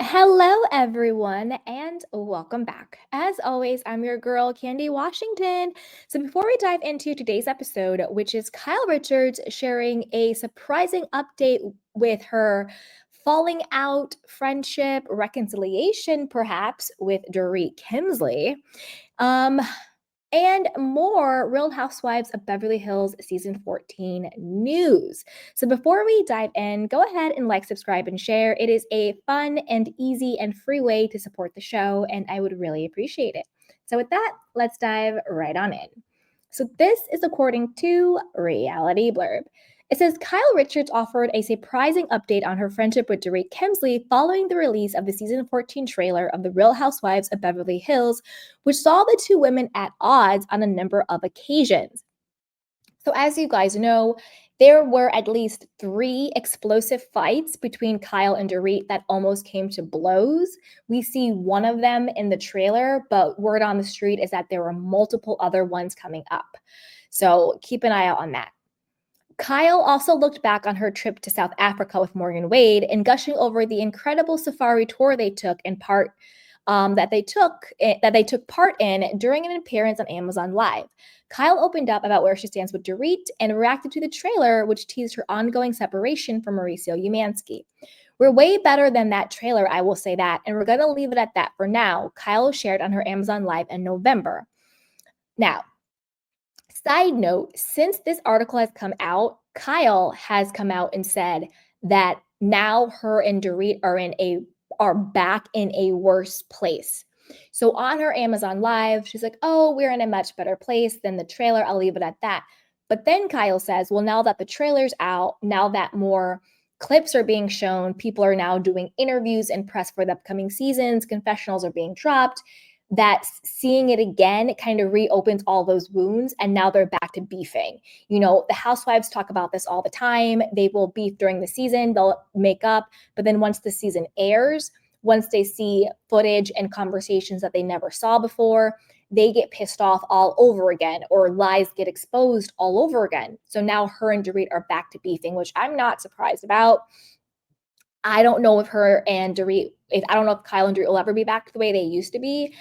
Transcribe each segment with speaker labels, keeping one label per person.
Speaker 1: Hello, everyone, and welcome back. As always, I'm your girl, Candy Washington. So, before we dive into today's episode, which is Kyle Richards sharing a surprising update with her falling out, friendship, reconciliation, perhaps with Dorit Kemsley, um, and more Real Housewives of Beverly Hills season 14 news. So before we dive in, go ahead and like, subscribe, and share. It is a fun and easy and free way to support the show, and I would really appreciate it. So with that, let's dive right on in. So this is according to Reality Blurb. It says Kyle Richards offered a surprising update on her friendship with Dorit Kemsley following the release of the season 14 trailer of The Real Housewives of Beverly Hills, which saw the two women at odds on a number of occasions. So, as you guys know, there were at least 3 explosive fights between Kyle and Dorit that almost came to blows. We see one of them in the trailer, but word on the street is that there were multiple other ones coming up. So, keep an eye out on that. Kyle also looked back on her trip to South Africa with Morgan Wade and gushing over the incredible safari tour they took in part that they took part in during an appearance on Amazon Live. Kyle opened up about where she stands with Dorit and reacted to the trailer, which teased her ongoing separation from Mauricio Umansky. We're way better than that trailer, I will say that, and we're going to leave it at that for now, Kyle shared on her Amazon Live in November. Now, side note, since this article has come out, Kyle has come out and said that now her and Dorit are back in a worse place. So on her Amazon Live, she's like, "Oh, we're in a much better place than the trailer. I'll leave it at that." But then Kyle says, "Well, now that the trailer's out, now that more clips are being shown, people are now doing interviews and press for the upcoming seasons, confessionals are being dropped, that seeing it again, it kind of reopens all those wounds, and now they're back to beefing. You know, the housewives talk about this all the time. They will beef during the season, they'll make up, but then once the season airs, once they see footage and conversations that they never saw before, they get pissed off all over again, or lies get exposed all over again. So now her and Dorit are back to beefing, which I'm not surprised about. I don't know if her and Dorit, if I don't know if Kyle and Dorit will ever be back to the way they used to be.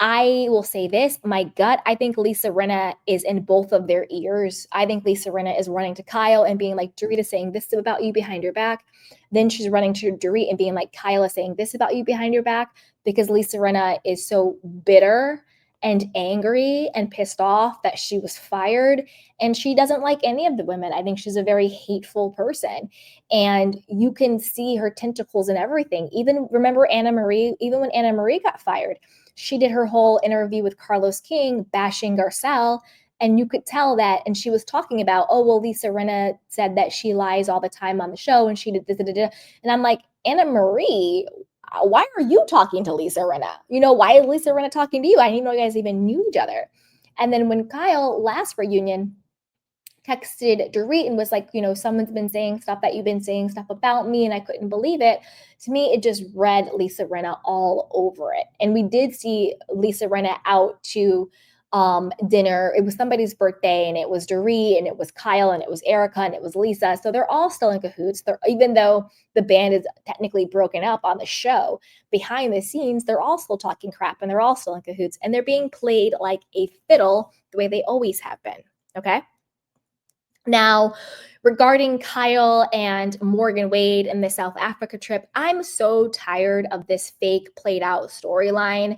Speaker 1: I will say this, my gut, I think Lisa Rinna is in both of their ears. I think Lisa Rinna is running to Kyle and being like, Dorit is saying this about you behind your back. Then she's running to Dorit and being like, Kyle is saying this about you behind your back, because Lisa Rinna is so bitter and angry and pissed off that she was fired. And she doesn't like any of the women. I think she's a very hateful person. And you can see her tentacles in everything. Even remember Anna Marie, even when Anna Marie got fired, she did her whole interview with Carlos King bashing Garcelle, and you could tell that, and she was talking about, oh, well, Lisa Rinna said that she lies all the time on the show, and she did this, and I'm like, Anna Marie, why are you talking to Lisa Rinna? You know, why is Lisa Rinna talking to you? I didn't even know you guys even knew each other. And then when Kyle last reunion texted Dorit and was like, you know, someone's been saying stuff that you've been saying stuff about me, and I couldn't believe it. To me, it just read Lisa Rinna all over it. And we did see Lisa Rinna out to dinner. It was somebody's birthday, and it was Dorit, and it was Kyle, and it was Erica, and it was Lisa. So they're all still in cahoots. Even though the band is technically broken up on the show, behind the scenes, they're all still talking crap, and they're all still in cahoots, and they're being played like a fiddle the way they always have been. Okay. Now, regarding Kyle and Morgan Wade and the South Africa trip, I'm so tired of this fake played out storyline.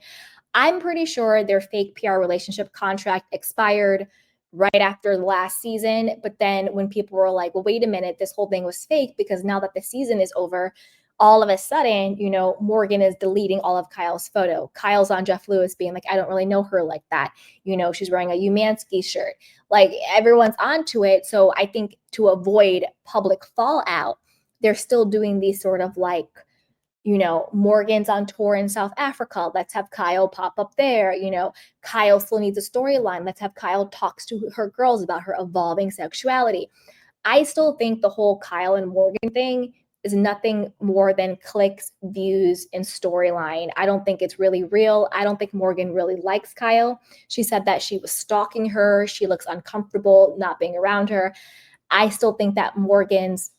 Speaker 1: I'm pretty sure their fake PR relationship contract expired right after the last season. But then when people were like, well, wait a minute, this whole thing was fake, because now that the season is over, all of a sudden, you know, Morgan is deleting all of Kyle's photo. Kyle's on Jeff Lewis being like, I don't really know her like that. You know, she's wearing a Umansky shirt. Like, everyone's onto it. So I think to avoid public fallout, they're still doing these sort of like, you know, Morgan's on tour in South Africa. Let's have Kyle pop up there. You know, Kyle still needs a storyline. Let's have Kyle talks to her girls about her evolving sexuality. I still think the whole Kyle and Morgan thing is nothing more than clicks, views, and storyline. I don't think it's really real. I don't think Morgan really likes Kyle. She said that she was stalking her. She looks uncomfortable not being around her. I still think that Morgan's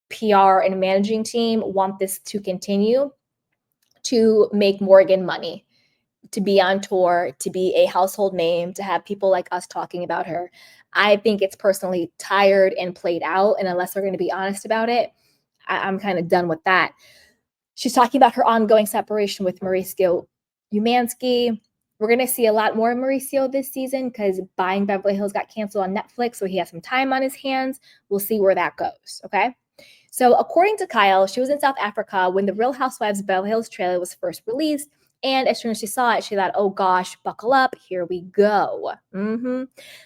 Speaker 1: PR and managing team want this to continue. to make Morgan money, to be on tour, to be a household name, to have people like us talking about her. I think it's personally tired and played out. And unless we're going to be honest about it, I'm kind of done with that. She's talking about her ongoing separation with Mauricio Umansky. We're going to see a lot more of Mauricio this season because Buying Beverly Hills got canceled on Netflix, so he has some time on his hands. We'll see where that goes, okay? So according to Kyle, she was in South Africa when the Real Housewives of Beverly Hills trailer was first released. And as soon as she saw it, she thought, oh gosh, buckle up, here we go.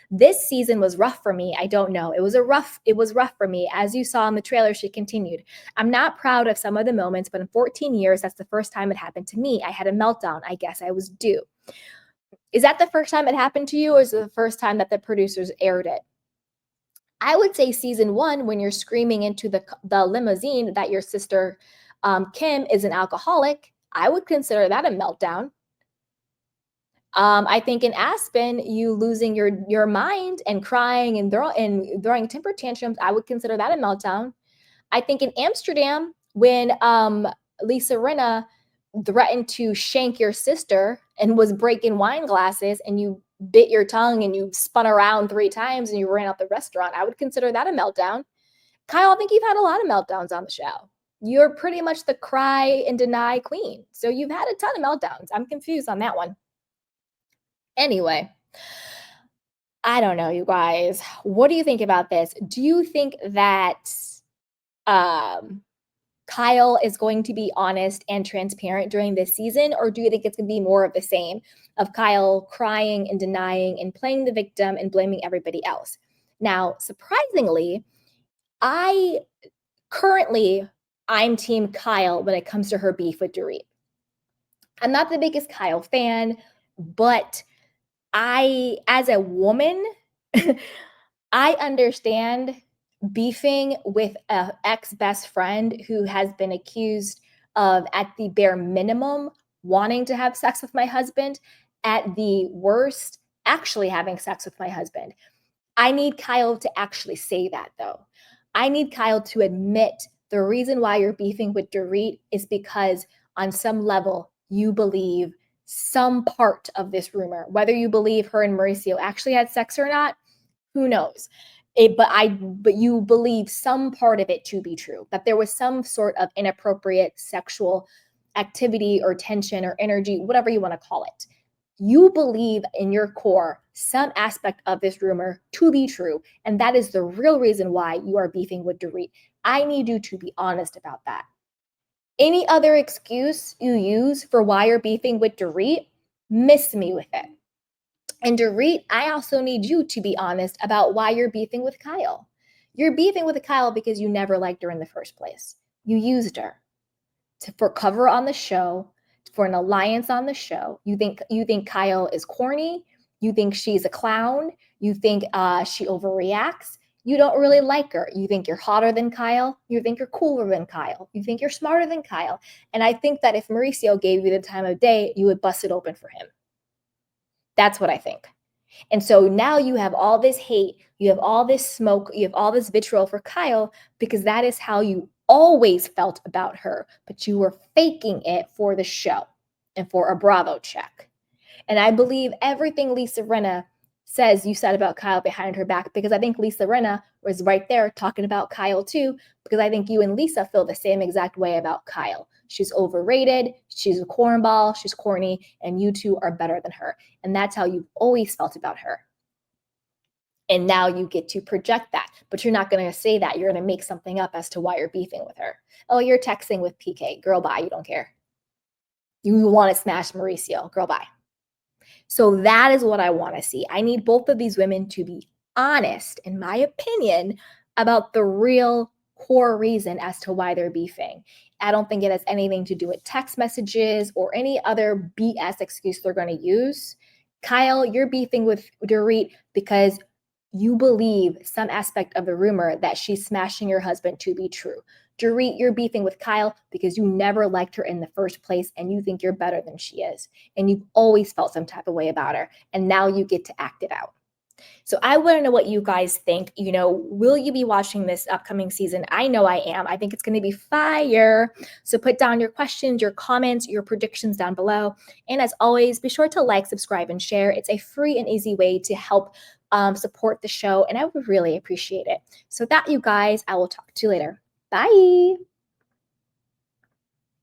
Speaker 1: This season was rough for me. I don't know. It was rough for me. As you saw in the trailer, she continued. I'm not proud of some of the moments, but in 14 years, that's the first time it happened to me. I had a meltdown. I guess I was due. Is that the first time it happened to you, or is it the first time that the producers aired it? I would say season 1, when you're screaming into the limousine that your sister Kim is an alcoholic, I would consider that a meltdown. I think in Aspen, you losing your mind and crying and throwing temper tantrums, I would consider that a meltdown. I think in Amsterdam, when Lisa Rinna threatened to shank your sister and was breaking wine glasses, and you bit your tongue and you spun around 3 times and you ran out the restaurant, I would consider that a meltdown. Kyle, I think you've had a lot of meltdowns on the show. You're pretty much the cry and deny queen. So you've had a ton of meltdowns. I'm confused on that one. Anyway, I don't know, you guys. What do you think about this? Do you think that Kyle is going to be honest and transparent during this season, or do you think it's going to be more of the same of Kyle crying and denying and playing the victim and blaming everybody else? Now, surprisingly, I'm team Kyle when it comes to her beef with Dorit. I'm not the biggest Kyle fan, but as a woman, I understand beefing with an ex-best friend who has been accused of, at the bare minimum, wanting to have sex with my husband, at the worst, actually having sex with my husband. I need Kyle to actually say that, though. I need Kyle to admit the reason why you're beefing with Dorit is because on some level you believe some part of this rumor. Whether you believe her and Mauricio actually had sex or not, who knows? But you believe some part of it to be true, that there was some sort of inappropriate sexual activity or tension or energy, whatever you want to call it. You believe in your core some aspect of this rumor to be true, and that is the real reason why you are beefing with Dorit. I need you to be honest about that. Any other excuse you use for why you're beefing with Dorit, miss me with it. And Dorit, I also need you to be honest about why you're beefing with Kyle. You're beefing with Kyle because you never liked her in the first place. You used her for cover on the show, for an alliance on the show. You think Kyle is corny. You think she's a clown. You think she overreacts. You don't really like her. You think you're hotter than Kyle. You think you're cooler than Kyle. You think you're smarter than Kyle. And I think that if Mauricio gave you the time of day, you would bust it open for him. That's what I think. And so now you have all this hate, you have all this smoke, you have all this vitriol for Kyle because that is how you always felt about her, but you were faking it for the show and for a Bravo check. And I believe everything Lisa Rinna says you said about Kyle behind her back, because I think Lisa Rinna was right there talking about Kyle too, because I think you and Lisa feel the same exact way about Kyle. She's overrated, she's a cornball, she's corny, and you two are better than her. And that's how you've always felt about her. And now you get to project that, but you're not going to say that. You're going to make something up as to why you're beefing with her. Oh, you're texting with PK. Girl, bye. You don't care. You want to smash Mauricio. Girl, bye. So that is what I want to see. I need both of these women to be honest, in my opinion, about the real core reason as to why they're beefing. I don't think it has anything to do with text messages or any other BS excuse they're going to use. Kyle, you're beefing with Dorit because you believe some aspect of the rumor that she's smashing your husband to be true. Dorit, you're beefing with Kyle because you never liked her in the first place and you think you're better than she is. And you've always felt some type of way about her. And now you get to act it out. So I want to know what you guys think. Will you be watching this upcoming season? I know I am. I think it's going to be fire. So put down your questions, your comments, your predictions down below. And as always, be sure to like, subscribe, and share. It's a free and easy way to help support the show, and I would really appreciate it. So that, you guys, I will talk to you later. Bye.